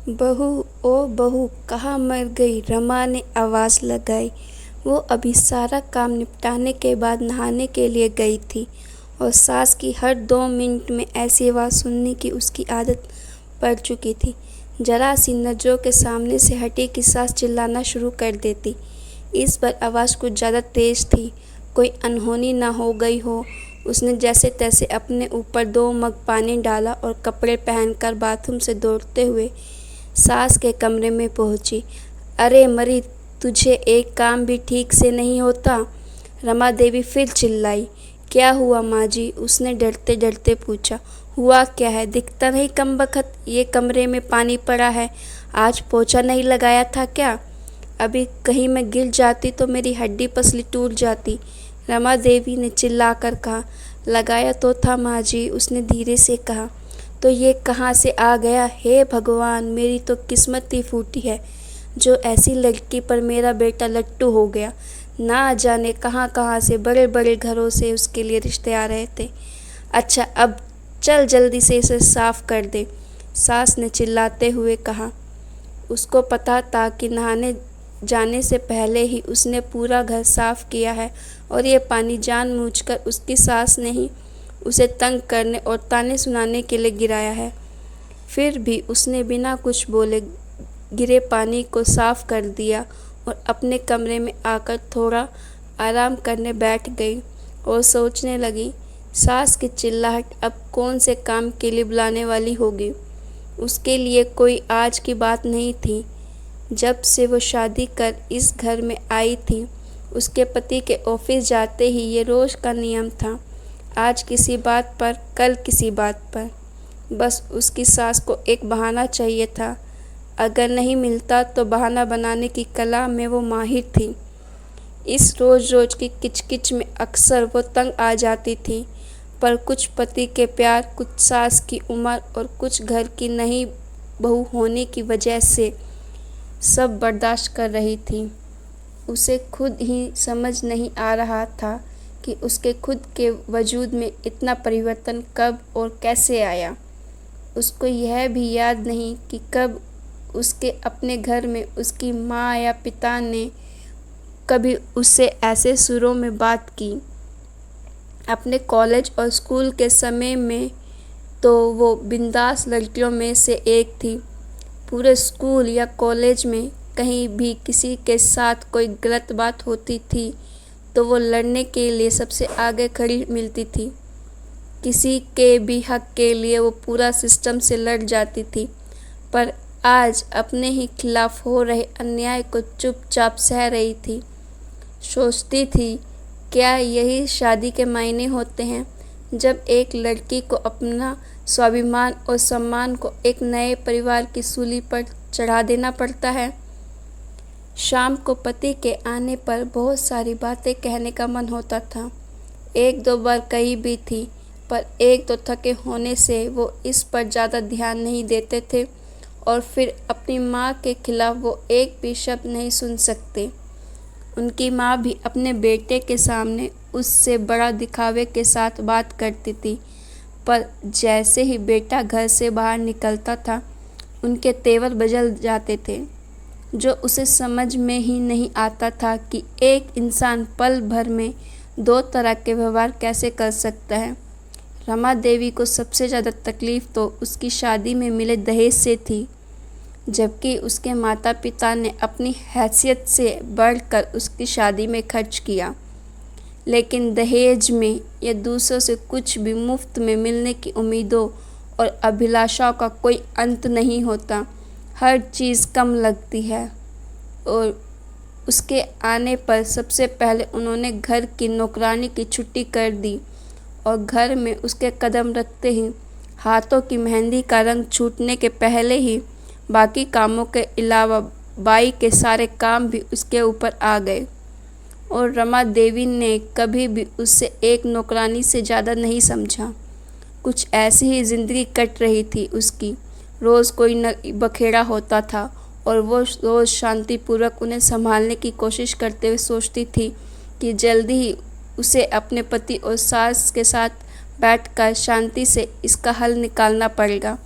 बहू, ओ बहू, कहाँ मर गई? रमा ने आवाज़ लगाई। वो अभी सारा काम निपटाने के बाद नहाने के लिए गई थी और सास की हर 2 मिनट में ऐसी आवाज़ सुनने की उसकी आदत पड़ चुकी थी। जरा सी नज़रों के सामने से हटी कि सास चिल्लाना शुरू कर देती। इस बार आवाज़ कुछ ज़्यादा तेज़ थी, कोई अनहोनी ना हो गई हो। उसने जैसे तैसे अपने ऊपर 2 मग पानी डाला और कपड़े पहनकर बाथरूम से दौड़ते हुए सास के कमरे में पहुंची। अरे मरी, तुझे एक काम भी ठीक से नहीं होता? रमा देवी फिर चिल्लाई। क्या हुआ माँ जी? उसने डरते डरते पूछा। हुआ क्या है? दिखता नहीं कमबख्त, ये कमरे में पानी पड़ा है। आज पोछा नहीं लगाया था क्या? अभी कहीं मैं गिर जाती तो मेरी हड्डी पसली टूट जाती, रमा देवी ने चिल्लाकर कहा। लगाया तो था माँ जी, उसने धीरे से कहा। तो ये कहाँ से आ गया? हे भगवान, मेरी तो किस्मत ही फूटी है जो ऐसी लड़की पर मेरा बेटा लट्टू हो गया। ना जाने कहाँ कहाँ से बड़े बड़े घरों से उसके लिए रिश्ते आ रहे थे। अच्छा, अब चल जल्दी से इसे साफ कर दे, सास ने चिल्लाते हुए कहा। उसको पता था कि नहाने जाने से पहले ही उसने पूरा घर साफ किया है और ये पानी जानबूझकर उसकी सास ने ही उसे तंग करने और ताने सुनाने के लिए गिराया है। फिर भी उसने बिना कुछ बोले गिरे पानी को साफ कर दिया और अपने कमरे में आकर थोड़ा आराम करने बैठ गई और सोचने लगी, सास की चिल्लाहट अब कौन से काम के लिए बुलाने वाली होगी। उसके लिए कोई आज की बात नहीं थी। जब से वो शादी कर इस घर में आई थी, उसके पति के ऑफिस जाते ही ये रोज़ का नियम था। आज किसी बात पर, कल किसी बात पर। बस उसकी सास को एक बहाना चाहिए था। अगर नहीं मिलता तो बहाना बनाने की कला में वो माहिर थी। इस रोज़ रोज़ की किचकिच में अक्सर वो तंग आ जाती थी, पर कुछ पति के प्यार, कुछ सास की उम्र और कुछ घर की नई बहू होने की वजह से सब बर्दाश्त कर रही थी। उसे खुद ही समझ नहीं आ रहा था कि उसके खुद के वजूद में इतना परिवर्तन कब और कैसे आया। उसको यह भी याद नहीं कि कब उसके अपने घर में उसकी माँ या पिता ने कभी उससे ऐसे सुरों में बात की। अपने कॉलेज और स्कूल के समय में तो वो बिंदास लड़कियों में से एक थी। पूरे स्कूल या कॉलेज में कहीं भी किसी के साथ कोई गलत बात होती थी तो वो लड़ने के लिए सबसे आगे खड़ी मिलती थी। किसी के भी हक के लिए वो पूरा सिस्टम से लड़ जाती थी, पर आज अपने ही खिलाफ हो रहे अन्याय को चुपचाप सह रही थी। सोचती थी, क्या यही शादी के मायने होते हैं, जब एक लड़की को अपना स्वाभिमान और सम्मान को एक नए परिवार की सूली पर चढ़ा देना पड़ता है। शाम को पति के आने पर बहुत सारी बातें कहने का मन होता था। 1-2 बार कही भी थी, पर एक तो थके होने से वो इस पर ज़्यादा ध्यान नहीं देते थे और फिर अपनी माँ के खिलाफ वो एक भी शब्द नहीं सुन सकते। उनकी माँ भी अपने बेटे के सामने उससे बड़ा दिखावे के साथ बात करती थी, पर जैसे ही बेटा घर से बाहर निकलता था, उनके तेवर बदल जाते थे, जो उसे समझ में ही नहीं आता था कि एक इंसान पल भर में 2 तरह के व्यवहार कैसे कर सकता है। रमा देवी को सबसे ज़्यादा तकलीफ़ तो उसकी शादी में मिले दहेज से थी, जबकि उसके माता पिता ने अपनी हैसियत से बढ़कर उसकी शादी में खर्च किया। लेकिन दहेज में या दूसरों से कुछ भी मुफ्त में मिलने की उम्मीदों और अभिलाषाओं का कोई अंत नहीं होता। हर चीज़ कम लगती है और उसके आने पर सबसे पहले उन्होंने घर की नौकरानी की छुट्टी कर दी और घर में उसके कदम रखते ही हाथों की मेहंदी का रंग छूटने के पहले ही बाकी कामों के अलावा बाई के सारे काम भी उसके ऊपर आ गए। और रमा देवी ने कभी भी उससे एक नौकरानी से ज़्यादा नहीं समझा। कुछ ऐसी ही ज़िंदगी कट रही थी उसकी। रोज़ कोई न बखेड़ा होता था और वो रोज़ शांतिपूर्वक उन्हें संभालने की कोशिश करते हुए सोचती थी कि जल्दी ही उसे अपने पति और सास के साथ बैठकर शांति से इसका हल निकालना पड़ेगा।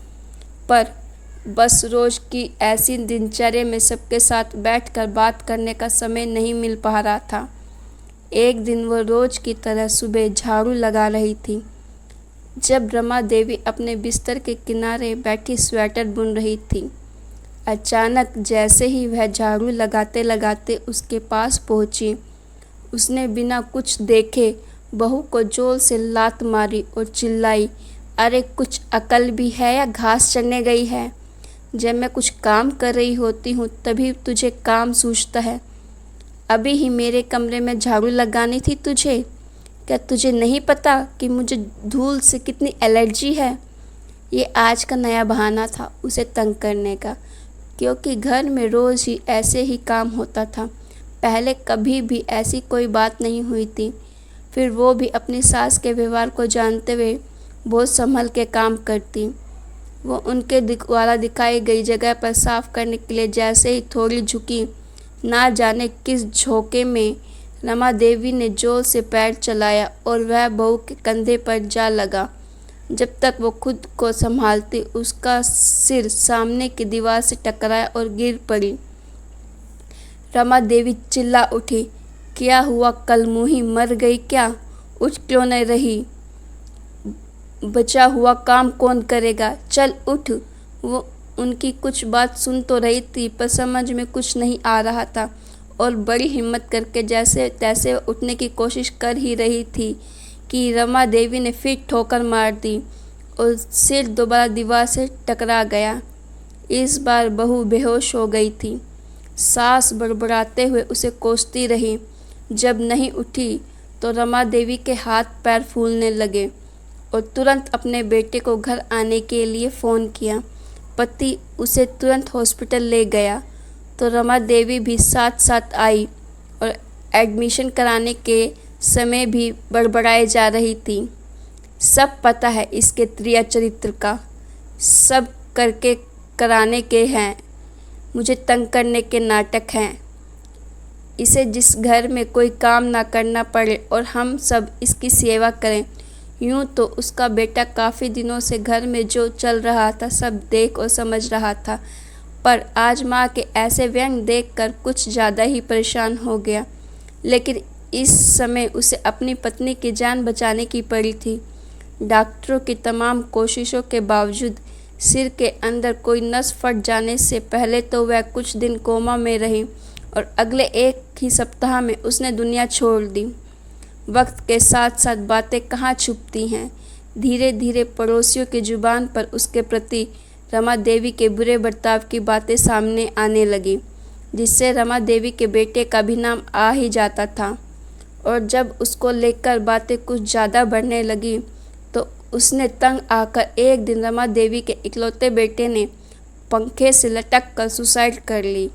पर बस रोज की ऐसी दिनचर्या में सबके साथ बैठकर बात करने का समय नहीं मिल पा रहा था। एक दिन वो रोज की तरह सुबह झाड़ू लगा रही थी, जब रमा देवी अपने बिस्तर के किनारे बैठी स्वेटर बुन रही थी। अचानक जैसे ही वह झाड़ू लगाते लगाते उसके पास पहुंची, उसने बिना कुछ देखे बहू को जोर से लात मारी और चिल्लाई, अरे कुछ अकल भी है या घास चरने गई है? जब मैं कुछ काम कर रही होती हूँ तभी तुझे काम सूझता है। अभी ही मेरे कमरे में झाड़ू लगानी थी तुझे। क्या तुझे नहीं पता कि मुझे धूल से कितनी एलर्जी है? ये आज का नया बहाना था उसे तंग करने का, क्योंकि घर में रोज़ ही ऐसे ही काम होता था। पहले कभी भी ऐसी कोई बात नहीं हुई थी। फिर वो भी अपनी सास के व्यवहार को जानते हुए बहुत संभल के काम करती। वो उनके द्वारा दिखाई गई जगह पर साफ करने के लिए जैसे ही थोड़ी झुकी, ना जाने किस झोंके में रमा देवी ने जोर से पैर चलाया और वह बहू के कंधे पर जा लगा। जब तक वो खुद को संभालती, उसका सिर सामने की दीवार से टकराया और गिर पड़ी। रमा देवी चिल्ला उठी, क्या हुआ कलमुही, मर गई क्या? उठ क्यों नहीं रही? बचा हुआ काम कौन करेगा? चल उठ। वो उनकी कुछ बात सुन तो रही थी, पर समझ में कुछ नहीं आ रहा था और बड़ी हिम्मत करके जैसे तैसे उठने की कोशिश कर ही रही थी कि रमा देवी ने फिर ठोकर मार दी और सिर दोबारा दीवार से टकरा गया। इस बार बहू बेहोश हो गई थी। सास बड़बड़ाते हुए उसे कोसती रही। जब नहीं उठी तो रमा देवी के हाथ पैर फूलने लगे और तुरंत अपने बेटे को घर आने के लिए फ़ोन किया। पति उसे तुरंत हॉस्पिटल ले गया तो रमा देवी भी साथ साथ आई और एडमिशन कराने के समय भी बड़बड़ाए जा रही थी। सब पता है इसके त्रिया चरित्र का, सब करके कराने के हैं, मुझे तंग करने के नाटक हैं। इसे जिस घर में कोई काम ना करना पड़े और हम सब इसकी सेवा करें। यूँ तो उसका बेटा काफ़ी दिनों से घर में जो चल रहा था सब देख और समझ रहा था, पर आज माँ के ऐसे व्यंग देखकर कुछ ज़्यादा ही परेशान हो गया। लेकिन इस समय उसे अपनी पत्नी की जान बचाने की पड़ी थी। डॉक्टरों की तमाम कोशिशों के बावजूद सिर के अंदर कोई नस फट जाने से पहले तो वह कुछ दिन कोमा में रही और अगले एक ही सप्ताह में उसने दुनिया छोड़ दी। वक्त के साथ साथ बातें कहाँ छुपती हैं। धीरे धीरे पड़ोसियों की जुबान पर उसके प्रति रमा देवी के बुरे बर्ताव की बातें सामने आने लगी, जिससे रमा देवी के बेटे का भी नाम आ ही जाता था। और जब उसको लेकर बातें कुछ ज़्यादा बढ़ने लगी तो उसने तंग आकर एक दिन रमा देवी के इकलौते बेटे ने पंखे से लटक कर सुसाइड कर ली।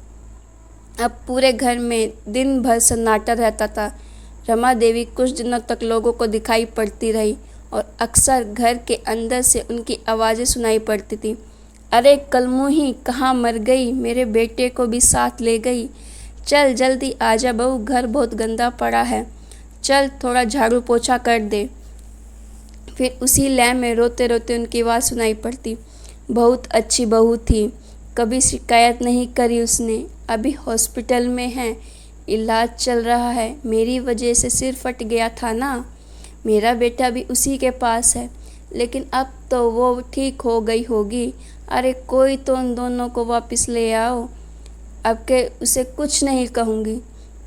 अब पूरे घर में दिन भर सन्नाटा रहता था। रमा देवी कुछ दिनों तक लोगों को दिखाई पड़ती रही और अक्सर घर के अंदर से उनकी आवाज़ें सुनाई पड़ती थी, अरे कलमुही कहाँ मर गई, मेरे बेटे को भी साथ ले गई, चल जल्दी आजा बहू, घर बहुत गंदा पड़ा है, चल थोड़ा झाड़ू पोछा कर दे। फिर उसी लय में रोते रोते उनकी आवाज़ सुनाई पड़ती, बहुत अच्छी बहू थी, कभी शिकायत नहीं करी उसने, अभी हॉस्पिटल में है, इलाज चल रहा है, मेरी वजह से सिर फट गया था ना, मेरा बेटा भी उसी के पास है, लेकिन अब तो वो ठीक हो गई होगी, अरे कोई तो उन दोनों को वापस ले आओ, अब के उसे कुछ नहीं कहूँगी।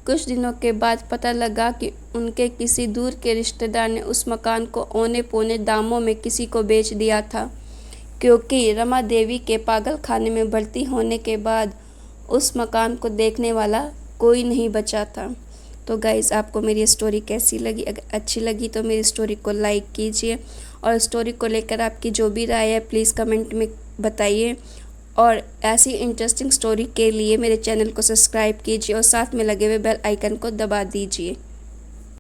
कुछ दिनों के बाद पता लगा कि उनके किसी दूर के रिश्तेदार ने उस मकान को औने पौने दामों में किसी को बेच दिया था, क्योंकि रमा देवी के पागल खाने में भर्ती होने के बाद उस मकान को देखने वाला कोई नहीं बचा था। तो गाइज़, आपको मेरी स्टोरी कैसी लगी? अगर अच्छी लगी तो मेरी स्टोरी को लाइक कीजिए और स्टोरी को लेकर आपकी जो भी राय है प्लीज़ कमेंट में बताइए। और ऐसी इंटरेस्टिंग स्टोरी के लिए मेरे चैनल को सब्सक्राइब कीजिए और साथ में लगे हुए बेल आइकन को दबा दीजिए।